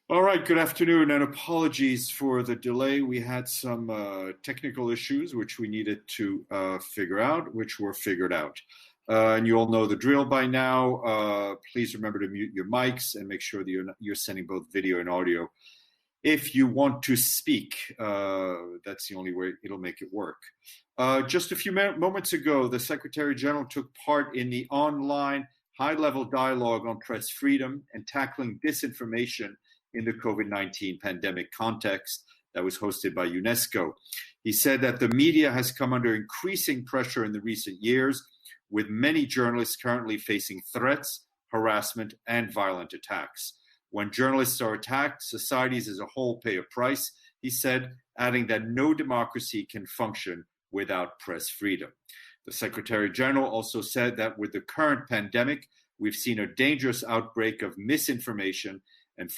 All right, good afternoon, and apologies for the delay. We had some technical issues which we needed to figure out, which were figured out. And you all know the drill by now. Please remember to mute your mics and make sure that you're sending both video and audio. If you want to speak, that's the only way it'll make it work. Just a few moments ago, the Secretary General took part in the online high-level dialogue on press freedom and tackling disinformation in the COVID-19 pandemic context that was hosted by UNESCO. He said that the media has come under increasing pressure in the recent years, with many journalists currently facing threats, harassment, and violent attacks. When journalists are attacked, societies as a whole pay a price, he said, adding that no democracy can function without press freedom. The Secretary General also said that with the current pandemic, we've seen a dangerous outbreak of misinformation and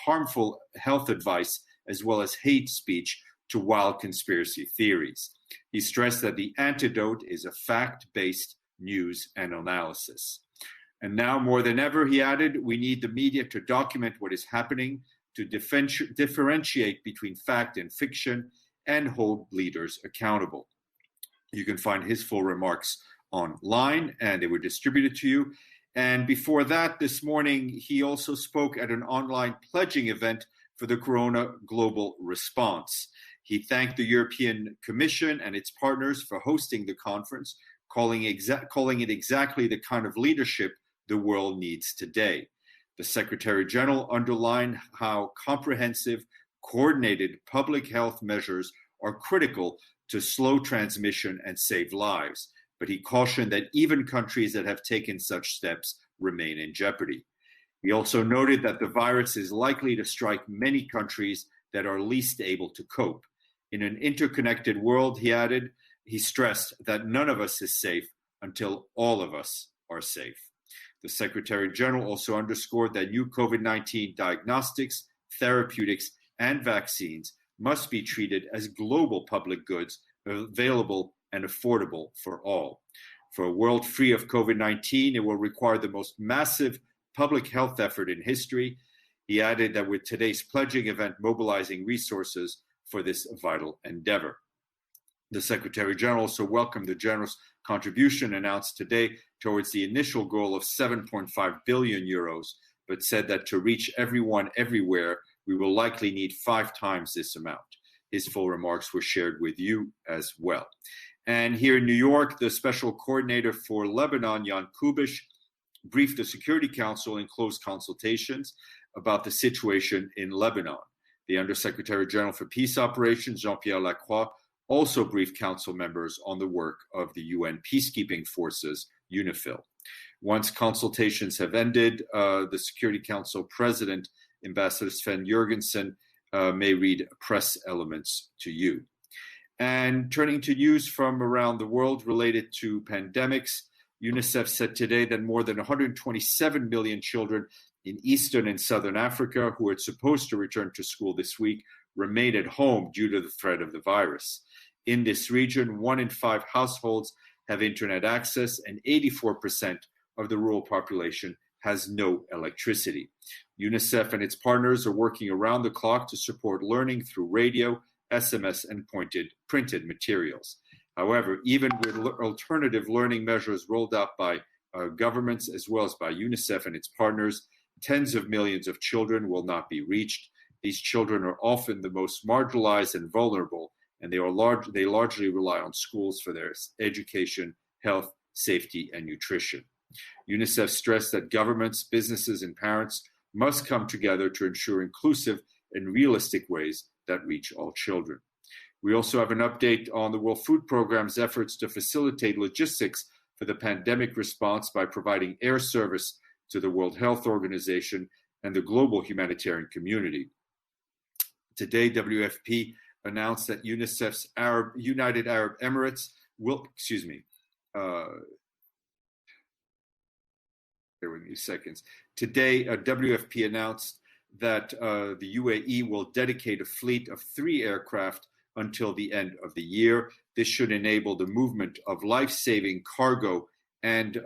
harmful health advice, as well as hate speech to wild conspiracy theories. He stressed that the antidote is a fact-based news and analysis. And now more than ever, he added, we need the media to document what is happening, to differentiate between fact and fiction, and hold leaders accountable. You can find his full remarks online, and they were distributed to you. And before that, this morning, he also spoke at an online pledging event for the Corona Global Response. He thanked the European Commission and its partners for hosting the conference, calling it exactly the kind of leadership the world needs today. The Secretary General underlined how comprehensive, coordinated public health measures are critical to slow transmission and save lives. But he cautioned that even countries that have taken such steps remain in jeopardy. He also noted that the virus is likely to strike many countries that are least able to cope. In an interconnected world, he stressed that none of us is safe until all of us are safe. The Secretary General also underscored that new COVID-19 diagnostics, therapeutics, and vaccines must be treated as global public goods available and affordable for all. For a world free of COVID-19, it will require the most massive public health effort in history. He added that with today's pledging event mobilizing resources for this vital endeavor. The Secretary General also welcomed the generous contribution announced today towards the initial goal of 7.5 billion euros, but said that to reach everyone everywhere, we will likely need 5 times this amount. His full remarks were shared with you as well. And here in New York, the special coordinator for Lebanon, Jan Kubish, briefed the Security Council in close consultations about the situation in Lebanon. The Undersecretary General for Peace Operations, Jean-Pierre Lacroix, also briefed council members on the work of the UN peacekeeping forces, UNIFIL. Once consultations have ended, the Security Council President, Ambassador Sven Jurgensen, may read press elements to you. And turning to news from around the world related to pandemics, UNICEF said today that more than 127 million children in Eastern and Southern Africa who are supposed to return to school this week remain at home due to the threat of the virus. In this region, 1 in 5 households have internet access, and 84% of the rural population has no electricity. UNICEF and its partners are working around the clock to support learning through radio, SMS, and printed materials. However, even with alternative learning measures rolled out by governments as well as by UNICEF and its partners, tens of millions of children will not be reached. These children are often the most marginalized and vulnerable, and they largely rely on schools for their education, health, safety, and nutrition. UNICEF stressed that governments, businesses, and parents must come together to ensure inclusive and realistic ways that reach all children. We also have an update on the World Food Programme's efforts to facilitate logistics for the pandemic response by providing air service to the World Health Organization and the global humanitarian community. Today, WFP announced that UNICEF's United Arab Emirates will, bear with me seconds. Today, WFP announced that the UAE will dedicate a fleet of 3 aircraft until the end of the year. This should enable the movement of life-saving cargo and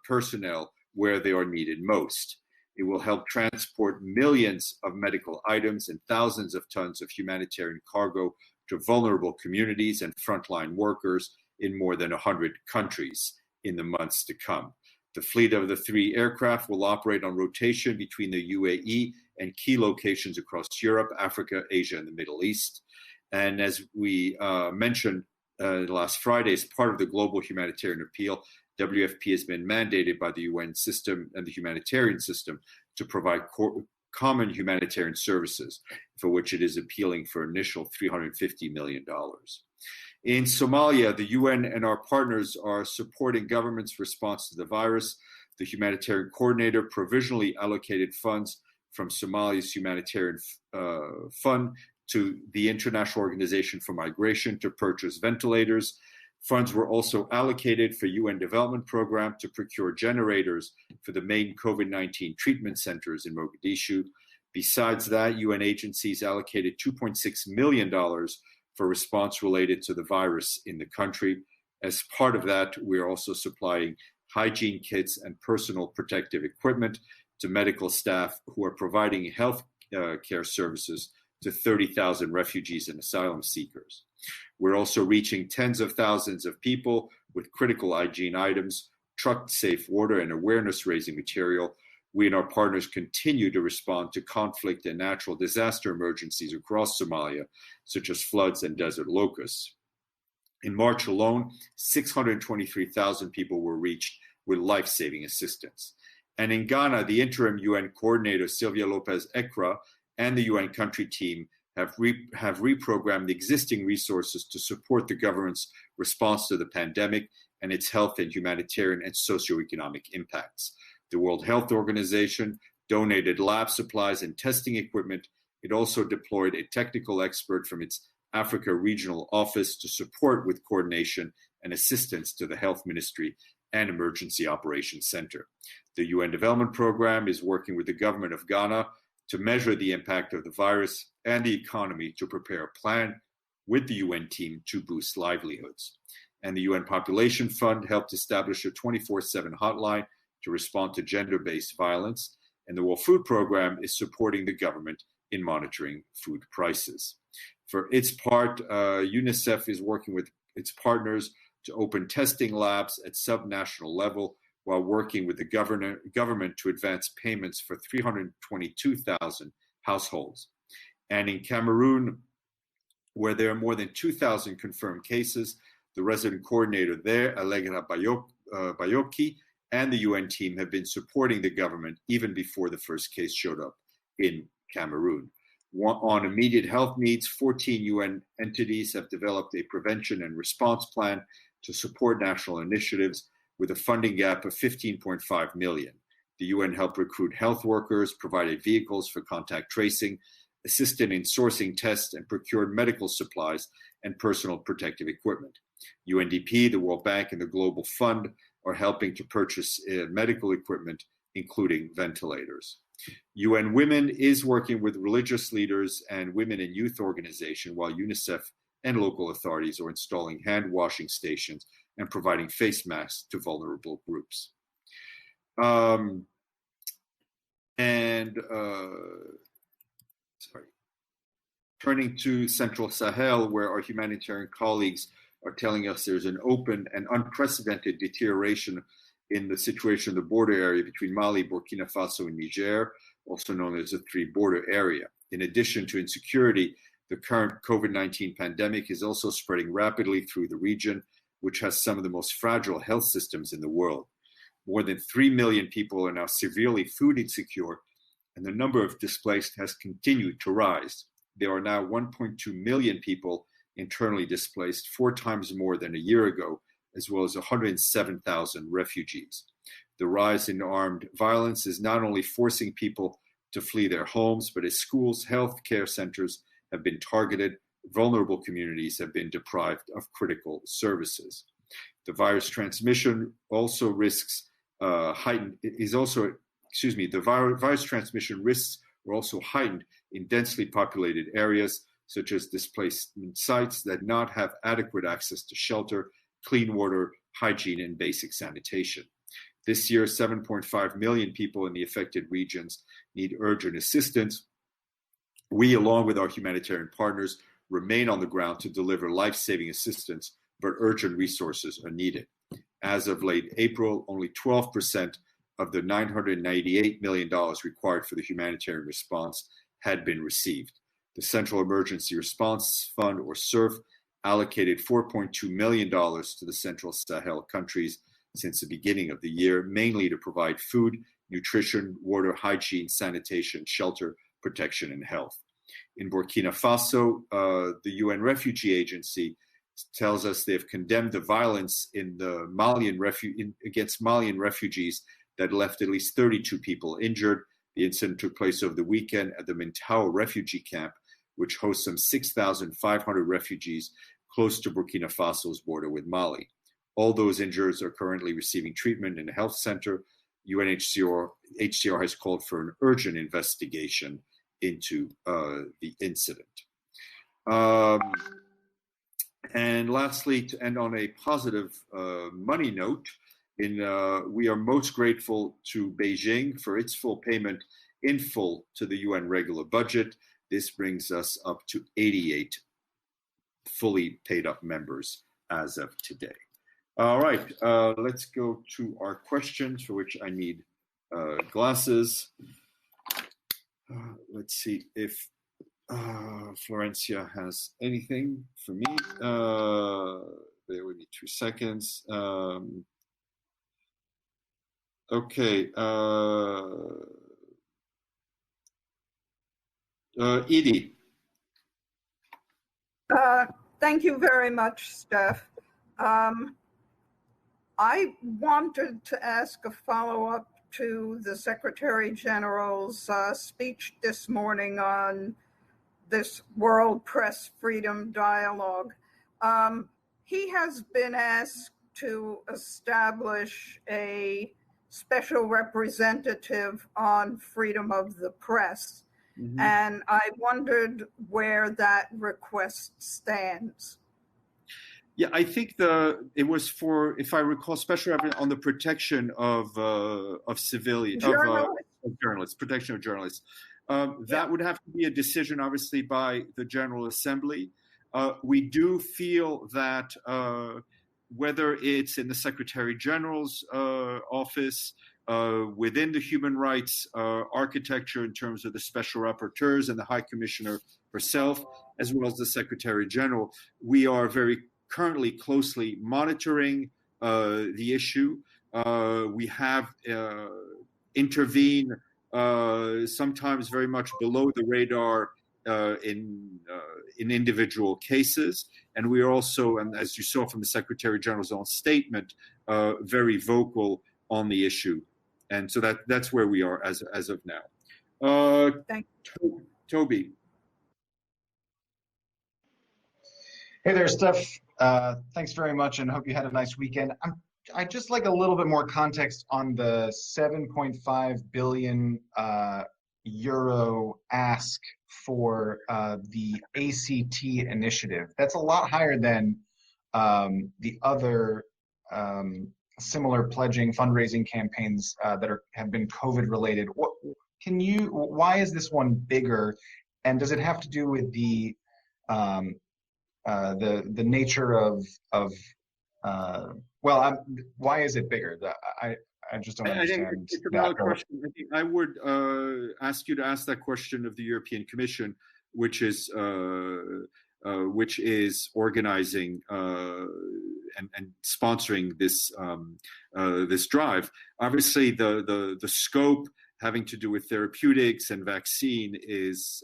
personnel where they are needed most. It will help transport millions of medical items and thousands of tons of humanitarian cargo to vulnerable communities and frontline workers in more than 100 countries in the months to come. The fleet of the 3 aircraft will operate on rotation between the UAE and key locations across Europe, Africa, Asia, and the Middle East. And as we mentioned last Friday, as part of the global humanitarian appeal, WFP has been mandated by the UN system and the humanitarian system to provide common humanitarian services, for which it is appealing for initial $350 million. In Somalia, the UN and our partners are supporting government's response to the virus. The humanitarian coordinator provisionally allocated funds from Somalia's humanitarian fund to the International Organization for Migration to purchase ventilators. Funds were also allocated for UN Development Program to procure generators for the main COVID-19 treatment centers in Mogadishu. Besides that, UN agencies allocated $2.6 million for response related to the virus in the country. As part of that, we are also supplying hygiene kits and personal protective equipment to medical staff who are providing health care services to 30,000 refugees and asylum seekers. We're also reaching tens of thousands of people with critical hygiene items, trucked safe water, and awareness-raising material. We and our partners continue to respond to conflict and natural disaster emergencies across Somalia, such as floods and desert locusts. In March alone, 623,000 people were reached with life-saving assistance. And in Ghana, the interim UN coordinator, Sylvia Lopez Ekra, and the UN country team have reprogrammed existing resources to support the government's response to the pandemic and its health and humanitarian and socioeconomic impacts. The World Health Organization donated lab supplies and testing equipment. It also deployed a technical expert from its Africa Regional Office to support with coordination and assistance to the Health Ministry and Emergency Operations Center. The UN Development Program is working with the government of Ghana to measure the impact of the virus and the economy to prepare a plan with the UN team to boost livelihoods. And the UN Population Fund helped establish a 24/7 hotline to respond to gender-based violence. And the World Food Program is supporting the government in monitoring food prices. For its part, UNICEF is working with its partners to open testing labs at subnational level while working with the government to advance payments for 322,000 households. And in Cameroon, where there are more than 2,000 confirmed cases, the resident coordinator there, Allegra Bayoki, and the UN team have been supporting the government even before the first case showed up in Cameroon. On immediate health needs, 14 UN entities have developed a prevention and response plan to support national initiatives with a funding gap of 15.5 million. The UN helped recruit health workers, provided vehicles for contact tracing, assisted in sourcing tests, and procured medical supplies and personal protective equipment. UNDP, the World Bank, and the Global Fund are helping to purchase medical equipment, including ventilators. UN Women is working with religious leaders and women and youth organizations, while UNICEF and local authorities are installing hand washing stations and providing face masks to vulnerable groups. Turning to Central Sahel, where our humanitarian colleagues are telling us there's an open and unprecedented deterioration in the situation in the border area between Mali, Burkina Faso, and Niger, also known as the Three Border Area. In addition to insecurity, the current COVID-19 pandemic is also spreading rapidly through the region, which has some of the most fragile health systems in the world. More than 3 million people are now severely food insecure, and the number of displaced has continued to rise. There are now 1.2 million people internally displaced, 4 times more than a year ago, as well as 107,000 refugees. The rise in armed violence is not only forcing people to flee their homes, but as schools, health care centers have been targeted, vulnerable communities have been deprived of critical services. The virus transmission also risks virus transmission risks are also heightened in densely populated areas, such as displacement sites that not have adequate access to shelter, clean water, hygiene, and basic sanitation. This year, 7.5 million people in the affected regions need urgent assistance. We, along with our humanitarian partners, remain on the ground to deliver life-saving assistance, but urgent resources are needed. As of late April, only 12% of the $998 million required for the humanitarian response had been received. The Central Emergency Response Fund, or CERF, allocated $4.2 million to the Central Sahel countries since the beginning of the year, mainly to provide food, nutrition, water, hygiene, sanitation, shelter, protection, and health. In Burkina Faso, the UN Refugee Agency tells us they've condemned the violence in the against Malian refugees that left at least 32 people injured. The incident took place over the weekend at the Mintao refugee camp, which hosts some 6,500 refugees close to Burkina Faso's border with Mali. All those injured are currently receiving treatment in a health center. UNHCR has called for an urgent investigation into the incident. And lastly, to end on a positive money note, we are most grateful to Beijing for its full payment in full to the UN regular budget. This brings us up to 88 fully paid up members as of today. All right, let's go to our questions, for which I need glasses. Let's see if Florencia has anything for me. Bear with me 2 seconds. Okay. Edie. Thank you very much, Steph. I wanted to ask a follow-up to the Secretary General's speech this morning on this World Press Freedom Dialogue. He has been asked to establish a special representative on freedom of the press. Mm-hmm. And I wondered where that request stands. Yeah, I think it was for, if I recall, special on the protection of civilians, of journalists, protection of journalists. That would have to be a decision, obviously, by the General Assembly. We do feel that whether it's in the Secretary General's office, within the human rights architecture in terms of the special rapporteurs and the High Commissioner herself, as well as the Secretary General, we are very currently closely monitoring the issue. We have intervened sometimes very much below the radar in individual cases, and we are also, and as you saw from the Secretary General's own statement, very vocal on the issue, and so that's where we are as of now. Thank you. Toby. Hey there, Steph. Thanks very much, and hope you had a nice weekend. I'd just like a little bit more context on the 7.5 billion euro ask for the ACT initiative. That's a lot higher than the other similar pledging fundraising campaigns that have been COVID related. Why is this one bigger, and does it have to do with the nature of why is it bigger? I just don't understand. I think it's a valid question. I think I would ask you to ask that question of the European Commission, which is organizing and sponsoring this this drive. Obviously, the scope having to do with therapeutics and vaccine is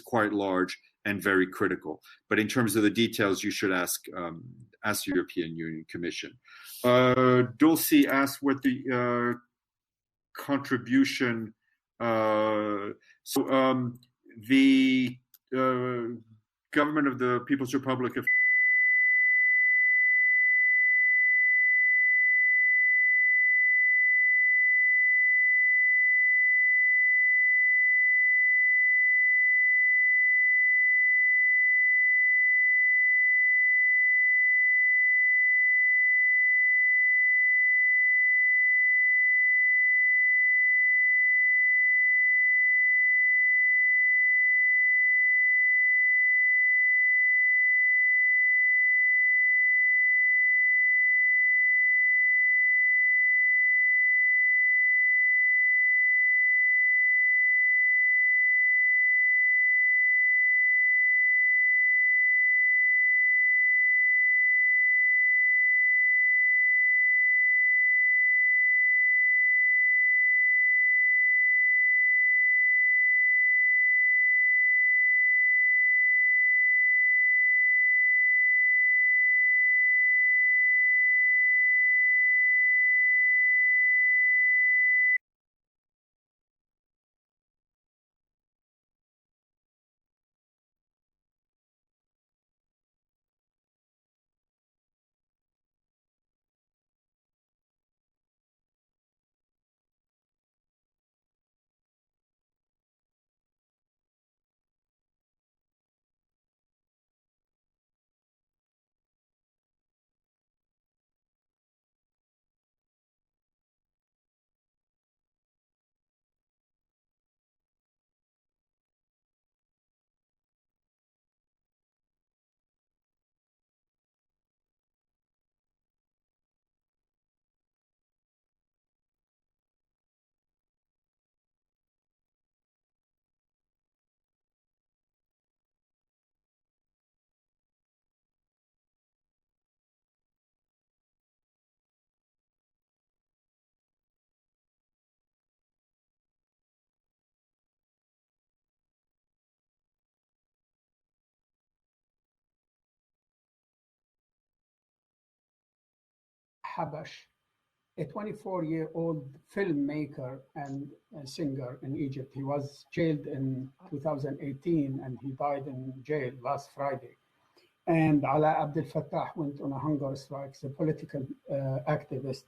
quite large and very critical. But in terms of the details, you should ask the European Union Commission. Dulcie asked what the contribution. The government of the People's Republic of Habash, a 24-year-old filmmaker and a singer in Egypt. He was jailed in 2018 and he died in jail last Friday. And Ala Abdel Fattah went on a hunger strike, a political activist.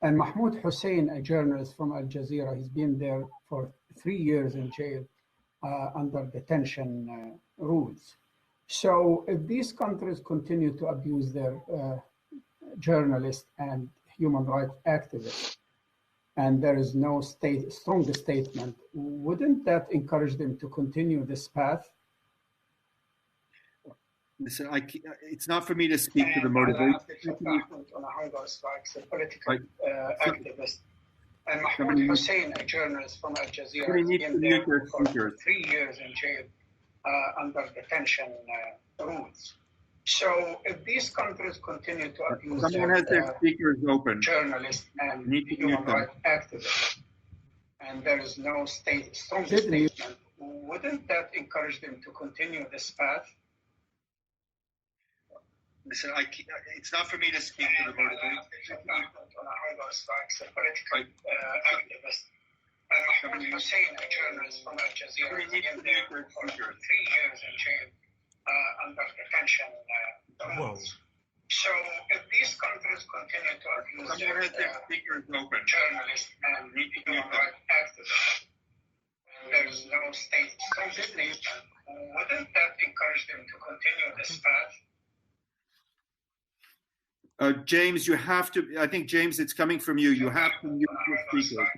And Mahmoud Hussein, a journalist from Al Jazeera, he's been there for 3 years in jail under detention rules. So if these countries continue to abuse their journalists and human rights activists, and there is no strong statement, wouldn't that encourage them to continue this path? Listen, it's not for me to speak to the motivation. On a hunger strike, a political activist. And Mahmoud Hussein, a journalist from Al Jazeera, has been there for 3 years in jail under detention rules. So if these countries continue to abuse their speakers open. Journalists and human rights activists, and there is no strong statement, wouldn't that encourage them to continue this path? Listen, it's not for me to speak to the motivation. On a hunger strike, a political activist. And Mahmoud Hussein, a journalist from Al Jazeera, has been there for 3 years in jail under detention rules. So if these countries continue to abuse their speakers open. Journalists and human rights activists, and there is no strong statement, wouldn't that encourage them to continue this path? James, you have to, I think, James, it's coming from you. You have to mute your speaker.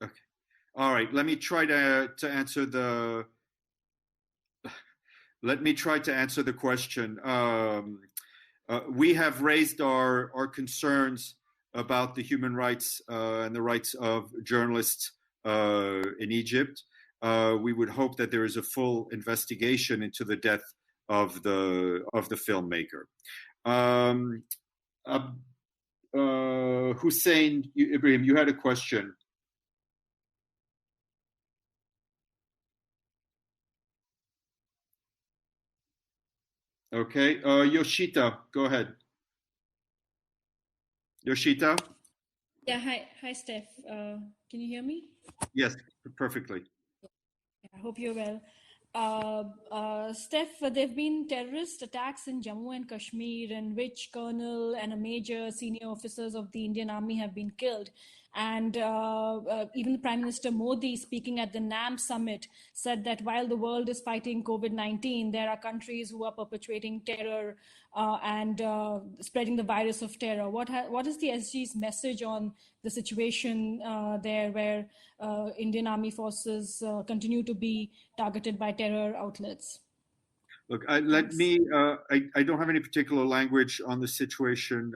Okay. All right. Let me try to answer the question. We have raised our concerns about the human rights and the rights of journalists in Egypt. We would hope that there is a full investigation into the death of the filmmaker. Hussein, Ibrahim, you had a question. Okay, Yoshita, go ahead. Yoshita? Yeah, hi, Steph. Can you hear me? Yes, perfectly. I hope you're well. Steph, there have been terrorist attacks in Jammu and Kashmir in which colonel and a major senior officers of the Indian Army have been killed. And even the Prime Minister Modi, speaking at the NAM summit, said that while the world is fighting COVID-19, there are countries who are perpetuating terror and spreading the virus of terror. What is the SG's message on the situation there where Indian Army forces continue to be targeted by terror outlets? Look, I don't have any particular language on the situation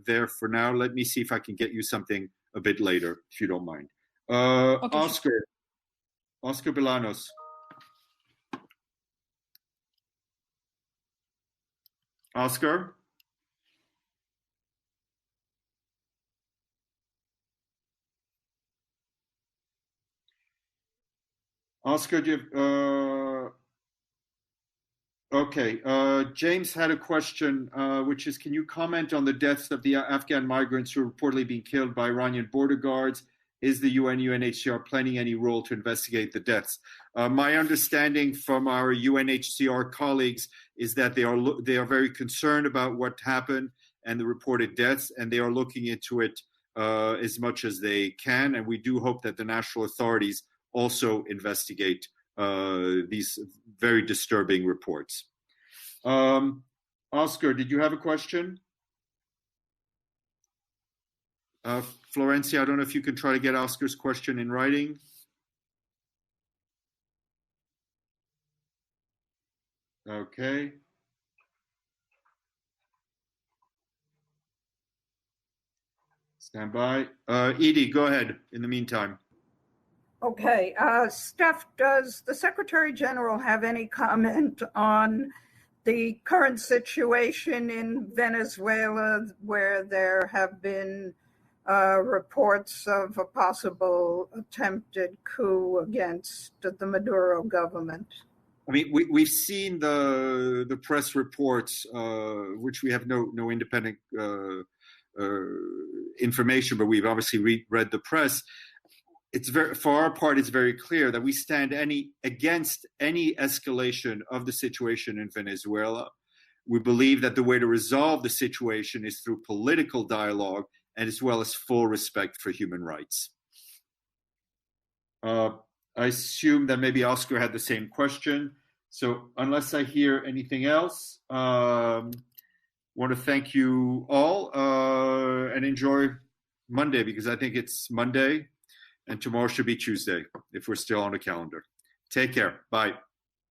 there for now. Let me see if I can get you something a bit later, if you don't mind. Okay. Oscar Belanos. Oscar? Oscar, do you okay. James had a question, which is, can you comment on the deaths of the Afghan migrants who are reportedly being killed by Iranian border guards? Is the UNHCR planning any role to investigate the deaths? My understanding from our UNHCR colleagues is that they are very concerned about what happened and the reported deaths, and they are looking into it as much as they can. And we do hope that the national authorities also investigate these very disturbing reports. Oscar, did you have a question? Florencia, I don't know if you can try to get Oscar's question in writing. Okay. Stand by. Edie, go ahead in the meantime. Okay. Steph, does the Secretary General have any comment on the current situation in Venezuela where there have been reports of a possible attempted coup against the Maduro government? I mean, we've seen the press reports, which we have no independent information, but we've obviously read the press. It's for our part, it's very clear that we stand against any escalation of the situation in Venezuela. We believe that the way to resolve the situation is through political dialogue and as well as full respect for human rights. I assume that maybe Oscar had the same question. So unless I hear anything else, want to thank you all and enjoy Monday, because I think it's Monday and tomorrow should be Tuesday if we're still on the calendar. Take care. Bye.